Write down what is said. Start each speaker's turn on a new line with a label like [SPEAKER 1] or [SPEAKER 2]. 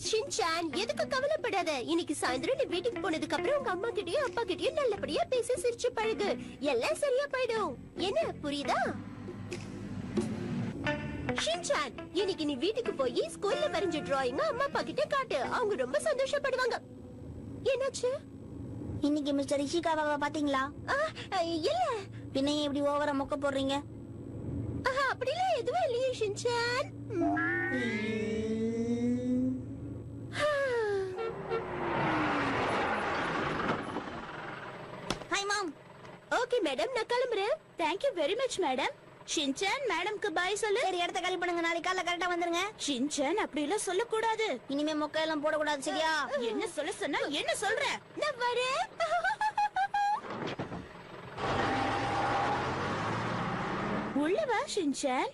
[SPEAKER 1] Shinchan, எதுக்கு கவலைப்படாத. இன்னைக்கு சாயந்தரம் நீ வீட்டுக்கு போனதுக்கு அப்புறம் உங்க அம்மா கிட்டயும் அப்பா கிட்டயும் நல்லபடியா பேசி சிரிச்சு பழகு. எல்லாம் சரியா போயிடும். என்ன புரியுதா? ஷின்சான், இன்னைக்கு நீ வீட்டுக்கு போய் ஸ்கூல்ல வரைஞ்ச டிராயிங் அம்மா அப்பா கிட்ட காட்டு. அவங்க ரொம்ப சந்தோஷப்படுவாங்க. என்னாச்சு?
[SPEAKER 2] இன்னைக்கு மிஸ்டர் இஷிகாவாவை பாத்தீங்களா?
[SPEAKER 1] இல்ல.
[SPEAKER 2] பின்ன ஏன் இப்படி ஓவரா மொக்க போடுறீங்க?
[SPEAKER 1] அப்படிலாம் எதுவும் இல்லையே Shinchan.
[SPEAKER 2] Hi mom.
[SPEAKER 1] Okay madam, நான் கிளம்புறேன்.
[SPEAKER 3] Thank you very much madam. Shinchan, மேடம்க்கு பாய் சொல்லு.
[SPEAKER 2] சரி, இடத்த காலி பண்ணுங்க. நாளைக்கு காலைல கரெக்டா வந்துருங்க.
[SPEAKER 3] ஷின்சான், அப்படி எல்லாம் சொல்லக்கூடாது.
[SPEAKER 2] இனிமே மொக்க எல்லாம் போடக்கூடாது, சரியா?
[SPEAKER 3] என்ன சொல்ல சொன்னா என்ன சொல்ற?
[SPEAKER 1] நான் வரேன்.
[SPEAKER 3] உள்ள வா ஷின்சான்.